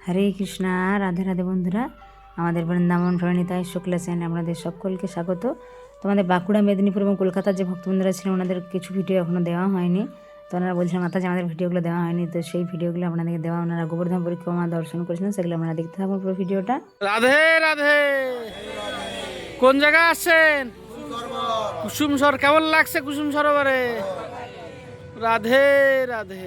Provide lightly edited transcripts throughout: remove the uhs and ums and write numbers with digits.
হরে কৃষ্ণা, রাধে রাধে বন্ধুরা। আমাদের বৃন্দাবন প্রণীতায় শুক্লা চ্যানেলে আপনাদের সকলকে স্বাগত। তোমাদের বাঁকুড়া, মেদিনীপুর এবং কলকাতার যে ভক্তবন্ধুরা ছিলেন ওনাদের কিছু ভিডিও এখনও দেওয়া হয়নি। তো ওনারা বলছিলেন মাতাজি আমাদের ভিডিওগুলো দেওয়া হয়নি, তো সেই ভিডিওগুলো আপনাদেরকে দেওয়া। ওনারা গোবর্ধন পরিক্রমা দর্শন করেছিলেন, সেগুলো আপনারা দেখতে থাকুন পুরো ভিডিওটা। রাধে রাধে। কোন জায়গা আসছেন? কুসুম সর। কেমন লাগছে কুসুম সরোবরে? রাধে রাধে।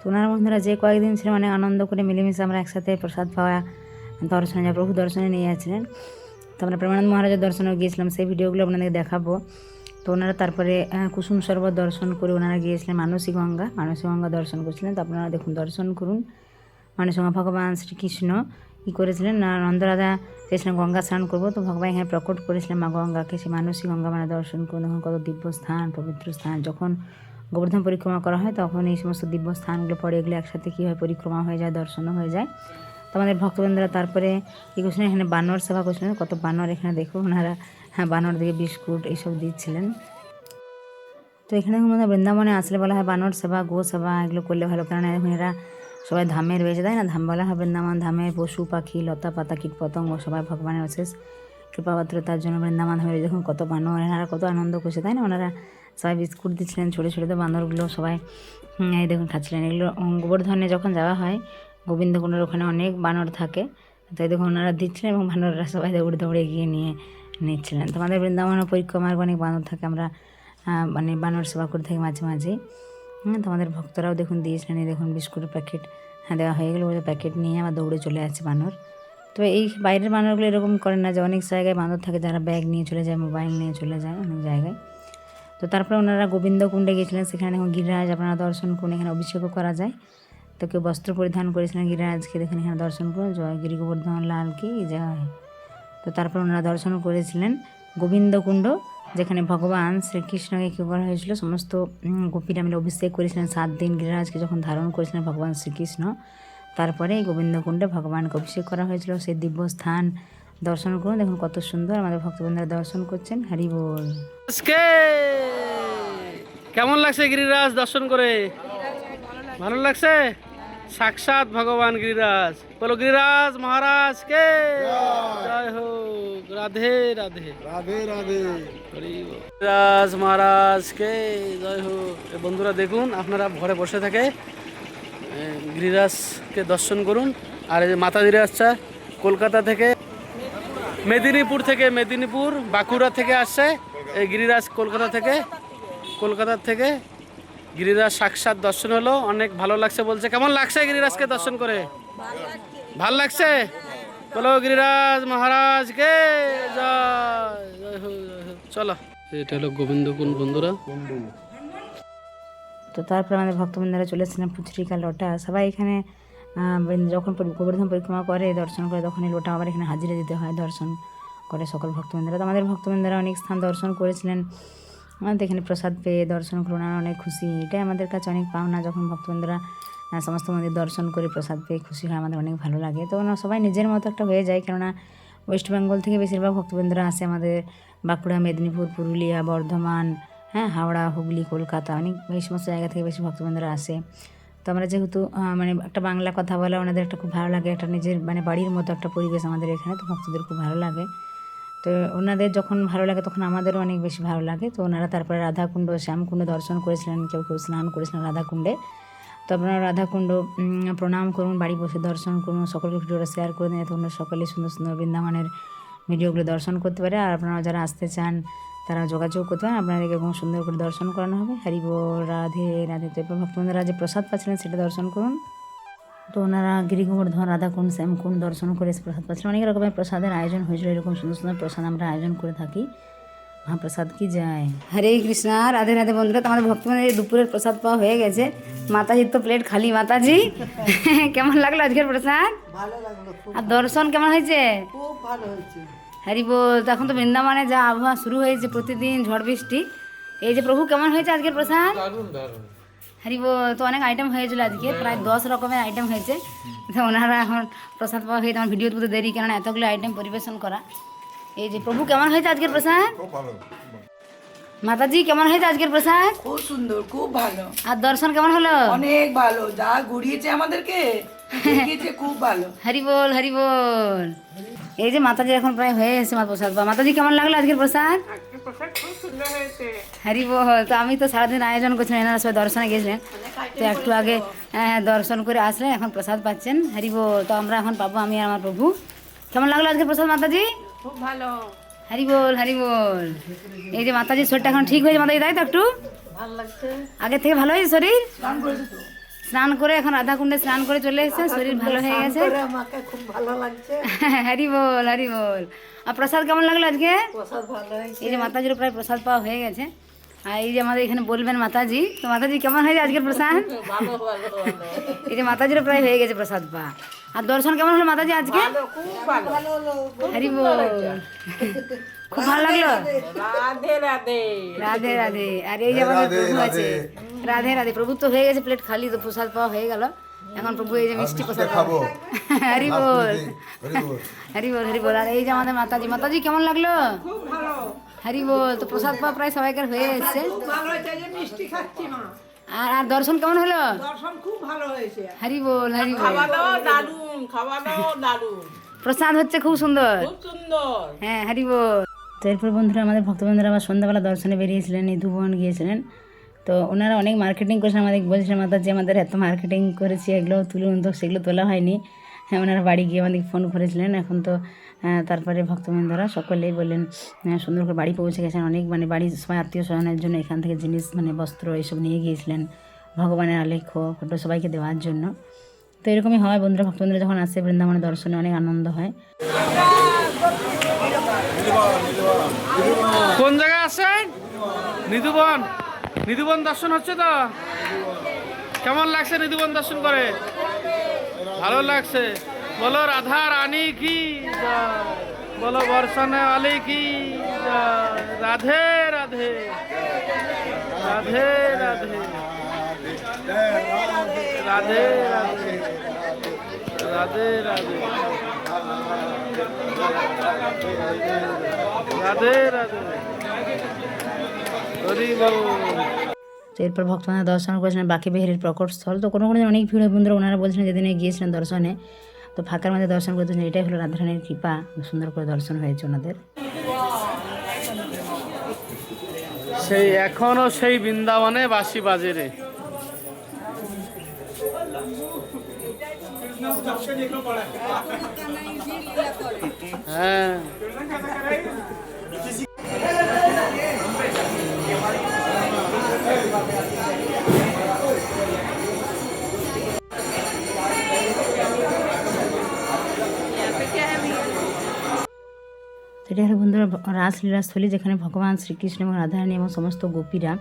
তো ওনারা বন্ধুরা যে কয়েকদিন ছিল অনেক আনন্দ করে মিলেমিশে আমরা একসাথে প্রসাদ পাওয়া দর্শনে যা প্রভু দর্শনে নিয়ে যাচ্ছিলেন। তো আমরা প্রেমানন্দ মহারাজের দর্শনে গিয়েছিলাম, সেই ভিডিওগুলো আপনাদেরকে দেখাবো। তো ওনারা তারপরে কুসুম সরোবর দর্শন করে ওনারা গিয়েছিলেন মানসী গঙ্গা দর্শন করছিলেন। তো আপনারা দেখুন, দর্শন করুন। মানসী গঙ্গা ভগবান শ্রীকৃষ্ণ কী করেছিলেন না, নন্দরাধা চেয়েছিলেন গঙ্গা স্নান করবো, তো ভগবান এখানে প্রকট করেছিলেন মা গঙ্গাকে। সেই মানসী গঙ্গা মানে দর্শন করুন। দেখুন কত দিব্য স্থান, পবিত্র স্থান। যখন গোবর্ধন পরিক্রমা করা হয় তখন এই সমস্ত দিব্য স্থানগুলো পড়ে, এগুলো একসাথে কী হয়, পরিক্রমা হয়ে যায়, দর্শনও হয়ে যায়। তো আমাদের ভক্তবৃন্দরা তারপরে কী করছিলেন, এখানে বানর সেবা করছিলেন। কত বানর এখানে দেখুন, ওনারা বানর দিকে বিস্কুট এইসব দিচ্ছিলেন। তো এখানে আমাদের বৃন্দাবনে আসলে বলা হয় বানর সেবা, গো সেবা এগুলো করলে ভালো। কারণ এখন এরা সবাই ধামে রয়েছে, তাই না? ধাম বলা হয় বৃন্দাবন, ধামে পশু পাখি লতা পাতা কীট পতঙ্গ সবাই ভগবানের অশেষ কৃপাপাত্র। তার জন্য বৃন্দাবন ধামে দেখুন কত বানর, এনারা কত আনন্দ করছে, তাই না? ওনারা সবাই বিস্কুট দিচ্ছিলেন, ছোটো ছোটো তো বানরগুলো সবাই এই দেখুন খাচ্ছিলেন। এগুলো গোবর্ধনে যখন যাওয়া হয় গোবিন্দকুণ্ডের ওখানে অনেক বানর থাকে, তাই দেখুন ওনারা দিচ্ছিলেন এবং বানররা সবাই দৌড়ে দৌড়ে গিয়ে নিয়ে নিচ্ছিলেন। তোমাদের বৃন্দাবনের পরিক্রমার অনেক বানর থাকে, আমরা মানে বানর সেবা করে থাকি মাঝে মাঝেই। তোমাদের ভক্তরাও দেখুন দিয়েছিলেন, এই দেখুন বিস্কুটের প্যাকেট দেওয়া হয়ে গেলো, ওই প্যাকেট নিয়ে আবার দৌড়ে চলে আসছে বানর। তো এই বাইরের বানরগুলো এরকম করেন না, যে অনেক জায়গায় বানর থাকে যারা ব্যাগ নিয়ে চলে যায়, মোবাইল নিয়ে চলে যায় অনেক জায়গায়। তো তারপরে ওনারা গোবিন্দকুণ্ডে গিয়েছিলেন, সেখানে দেখুন গিরিরাজ আপনারা দর্শন করুন। এখানে অভিষেকও করা যায়। তো কেউ বস্ত্র পরিধান করেছিলেন গিরিরাজকে, দেখুন এখানে দর্শন করুন। জয় গিরি গোবর্ধন লাল কি জয়। তো তারপর ওনারা দর্শন করেছিলেন গোবিন্দকুণ্ড, যেখানে ভগবান শ্রীকৃষ্ণকে কী করা হয়েছিল, সমস্ত গোপীরা মিলে অভিষেক করেছিলেন 7 দিন গিরিরাজকে যখন ধারণ করেছিলেন ভগবান শ্রীকৃষ্ণ। তারপরে এই গোবিন্দকুণ্ডে ভগবানকে অভিষেক করা হয়েছিল। সেই দিব্য স্থান দর্শন করুন। দেখুন কত সুন্দর আমাদের ভক্তবৃন্দরা দর্শন করছেন। হরি বল। কেমন লাগছে গিরিরাজ দর্শন করে? ভালো লাগছে। সাক্ষাৎ ভগবান গিরিরাজ। বলো গিরিরাজ মহারাজ কে জয় হোক। রাধে রাধে। রাধে রাধে। গিরিরাজ মহারাজ কে জয় হোক। বন্ধুরা দেখুন, আপনারা ঘরে বসে থাকে গিরিরাজকে দর্শন করুন। আর এই যে মাতাজিরা আসছে কলকাতা থেকে, মেদিনীপুর বাঁকুড়া থেকে আসছে এই গিরিরাজ। কলকাতা থেকে গিরিরাজ সাক্ষাৎ দর্শন হলো, অনেক ভালো লাগছে বলছে। কেমন লাগছে গিরিরাজকে দর্শন করে? ভালো লাগছে। বলো গিরিরাজ মহারাজকে জয় জয় হোক জয় হোক। চলো, এটা হলো গোবিন্দকুণ্ড বন্ধুরা। তো তারপরে আমাদের ভক্তবৃন্দরা চলেছিলেন পুচরিকা লোটা। সবাই এখানে যখন গোবর্ধন পরিক্রমা করে দর্শন করে তখন এই লোটা আবার এখানে হাজিরা দিতে হয়, দর্শন করে সকল ভক্তবৃন্দরা। তো আমাদের ভক্তবৃন্দরা অনেক স্থান দর্শন করেছিলেন, আমাদের এখানে প্রসাদ পেয়ে দর্শন করে ওনারা অনেক খুশি। এটাই আমাদের কাছে অনেক পাওনা, যখন ভক্তবৃন্দরা সমস্ত মন্দির দর্শন করে প্রসাদ পেয়ে খুশি হয়, আমাদের অনেক ভালো লাগে। তো ওনারা সবাই নিজের মতো একটা হয়ে যায়, কেননা ওয়েস্ট বেঙ্গল থেকে বেশিরভাগ ভক্তবৃন্দরা আসে আমাদের বাঁকুড়া, মেদিনীপুর, পুরুলিয়া, বর্ধমান, হাওড়া, হুগলি, কলকাতা, অনেক এই সমস্ত জায়গা থেকে বেশি ভক্তবৃন্দরা আসে। তো আমরা যেহেতু মানে একটা বাংলা কথা বলে ওনাদের একটা খুব ভালো লাগে, একটা নিজের মানে বাড়ির মতো একটা পরিবেশ আমাদের এখানে, তো ভক্তদের খুব ভালো লাগে। তো ওনাদের যখন ভালো লাগে তখন আমাদেরও অনেক বেশি ভালো লাগে। তো ওনারা তারপরে রাধাকুণ্ড, শ্যামকুণ্ড দর্শন করেছিলেন, কেউ কেউ স্নান করেছিলেন রাধাকুণ্ডে। তো আপনারা রাধাকুণ্ড প্রণাম করুন, বাড়ি বসে দর্শন করুন, সকলকে ভিডিওটা শেয়ার করে দিন, যাতে ওনারা সকলে সুন্দর সুন্দর বৃন্দাবনের ভিডিওগুলো দর্শন করতে পারে। আর আপনারা যারা আসতে চান তারা যোগাযোগ করতে পারেন, আপনাদেরকে এবং সুন্দর করে দর্শন করানো হবে। হরি বল। রাধে রাধে। তো এরপর ভক্তবৃন্দরা যে প্রসাদ পাচ্ছিলেন সেটা দর্শন করুন। তো ওনারা গিরি গোবর্ধন, রাধাকুণ্ড, শ্যামকুণ্ড দর্শন করে প্রসাদ পাচ্ছিলেন। অনেক রকমের প্রসাদের আয়োজন হয়েছিল, এরকম সুন্দর সুন্দর প্রসাদ আমরা আয়োজন করে থাকি। মহাপ্রসাদ কি যায়। হরে কৃষ্ণা, রাধে রাধে বন্ধুরা। তো আমাদের ভক্তবৃন্দের দুপুরের প্রসাদ পাওয়া হয়ে গেছে। মাতাজির তো প্লেট খালি। মাতাজি কেমন লাগলো আজকের প্রসাদ? ভালো লাগলো খুব। আর দর্শন কেমন হয়েছে? খুব ভালো হয়েছে। হরি বল। তো এখন তো বৃন্দাবনে যা আবহাওয়া শুরু হয়েছে, প্রতিদিন ঝড় বৃষ্টি। এই যে প্রভু কেমন হয়েছে আজকের প্রসাদ? হরি বল। তো অনেক আইটেম হয়েছিল আজকে, প্রায় 10 রকমের আইটেম হয়েছে। তো ওনারা এখন প্রসাদ পাওয়া হয়েছে, আমার ভিডিও তুলতে দেরি, কেননা এতগুলো আইটেম পরিবেশন করা। এই যে প্রভু কেমন হয়েছে আজকের প্রসাদ? মাতাজি কেমন হয়েছে আজকের প্রসাদ? খুব সুন্দর, খুব ভালো, আর দর্শন কেমন হলো? অনেক ভালো। যা ঘুরিয়েছে আমাদেরকে, দেখিয়েছে, খুব ভালো। হরি বল, হরি বল। এই যে মাতাজি এখন প্রায় হয়ে এসেছে মা প্রসাদ। মাতাজি কেমন লাগলো আজকের প্রসাদ? হরি বল। তো আমি তো সারাদিন আয়োজন করছিলাম, এনারা সবাই দর্শনে গেছিলেন, তো একটু আগে দর্শন করে আসলে এখন প্রসাদ পাচ্ছেন। হরি বল। তো আমরা এখন পাবো, আমি আর আমার প্রভু। কেমন লাগলো আজকের প্রসাদ মাতাজি? খুব ভালো, হরি বল, হরি বল। এই যে মাতাজির শরীরটা এখন ঠিক হয়েছে মাতাজি, তাই তো? একটু ভালো লাগছে। আগের থেকে ভালো হয়েছে শরীর? স্নান করেছে তো? স্নান করে এখন রাধা কুণ্ডে স্নান করে চলে এসেছে, শরীর ভালো হয়ে গেছে। আমাকে খুব ভালো লাগছে। হরি বল, হরি বল। আর প্রসাদ কেমন লাগলো আজকে? প্রসাদ ভালো হয়েছে। এই যে মাতাজির প্রায় প্রসাদ পাওয়া হয়ে গেছে, আর এই যে আমাদের এখানে বলবেন মাতাজি। তো মাতাজি কেমন হয়েছে আজকের প্রসাদ? ভালো ভালো ভালো, এই যে মাতাজিরও প্রায় হয়ে গেছে প্রসাদ পা। আর দর্শন কেমন হলো মাতাজি আজকে? খুব ভালো। হরি বল। খুব ভালো লাগলো। রাধে রাধে। রাধে রাধে। আর এই যে আমাদের প্রভু আছে, রাধে রাধে। প্রভু তো হয়ে গেছে প্লেট খালি, তো প্রসাদ পাওয়া হয়ে গেল। এখন প্রভু এই যে মিষ্টি প্রসাদ খাবো। হরি বল, হরি বল, হরি বল। আর এই যে আমাদের মাতাজি। মাতাজি কেমন লাগলো? খুব ভালো, হরি বল। তো প্রসাদ পাওয়া প্রায় সবাইকার হয়ে এসছে। ভালো হয়েছে। যে মিষ্টি খাচ্ছি মা, আর আর দর্শন কেমন হলো? দর্শন খুব ভালো হয়েছে। হরি বল, হরি বল। খাওয়া দাওয়া দারুণ, খাওয়া দাওয়া দারুণ, প্রসাদ হচ্ছে খুব সুন্দর। খুব সুন্দর। হ্যাঁ, হরি বল। তো এরপর বন্ধুরা, আমাদের ভক্তবন্ধুরা আবার সন্ধ্যাবেলা দর্শনে বেরিয়েছিলেন, নিধুবন গিয়েছিলেন। তো ওনারা অনেক মার্কেটিং করেছেন, আমাদের বলছিলেন মাতাজি আমাদের এত মার্কেটিং করেছি, এগুলো তুলুন। তো সেগুলো তোলা হয়নি। হ্যাঁ, ওনারা বাড়ি গিয়ে আমাদেরকে ফোন করেছিলেন। এখন তো তারপরে ভক্তবৃন্দরা সকলেই বললেন সুন্দর করে বাড়ি পৌঁছে গেছেন। অনেক মানে বাড়ির সবাই আত্মীয় স্বজনের জন্য এখান থেকে জিনিস মানে বস্ত্র এইসব নিয়ে গিয়েছিলেন, ভগবানের আলেখ্য ফটো সবাইকে দেওয়ার জন্য। তো এরকমই হয় বন্ধুরা, ভক্তবৃন্দরা যখন আসে বৃন্দাবনের দর্শনে অনেক আনন্দ হয়। কোন জায়গায় আছেন? নিধুবন। নিধুবন দর্শন হচ্ছে তো? কেমন লাগছে নিধুবন দর্শন করে? ভালো লাগছে। বলো রাধা রানী কি জয়, বলো বর্ষণে আলী কি জয়। রাধে রাধে, রাধে রাধে, রাধে রাধে, রাধে রাধে, রাধে রাধে, হরি বল। তো এরপর ভক্তরা দর্শন করেছিলেন বাকি বিহারীর প্রকট স্থল। তো কোনো কোনো দিন অনেক ভিড় হয় বন্ধুরা, ওনারা বলছিলেন যেদিনে গিয়েছিলেন দর্শনে, তো ফাঁকার মধ্যে দর্শন করতেছেন। এটাই হলো রাধারানীর কৃপা, সুন্দর করে দর্শন হয়েছে ওনাদের। সেই এখনো সেই বৃন্দাবনে বাঁশি বাজে রে। হ্যাঁ, সেটা হলো বন্ধুরা রাসলীলাস্থলী, যেখানে ভগবান শ্রীকৃষ্ণ এবং রাধারানী এবং সমস্ত গোপীরা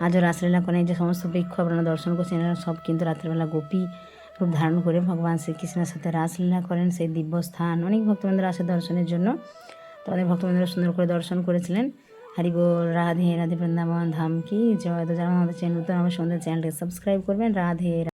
আজও রাসলীলা করেন। এই যে সমস্ত বৃক্ষ আপনারা দর্শন করছেন, এনারা সব কিন্তু রাত্রেবেলা গোপী রূপ ধারণ করে ভগবান শ্রীকৃষ্ণের সাথে রাসলীলা করেন। সেই দিব্য স্থান অনেক ভক্তবৃন্দরা আসে দর্শনের জন্য। তো আমাদের ভক্তবৃন্দরা সুন্দর করে দর্শন করেছিলেন। হরি বল। রাধে রাধে, বৃন্দাবন ধাম কি জয়। তো যারা আমাদের চ্যানেল নতুন, আমার সন্ধ্যে চ্যানেলটি সাবস্ক্রাইব করবেন। রাধে।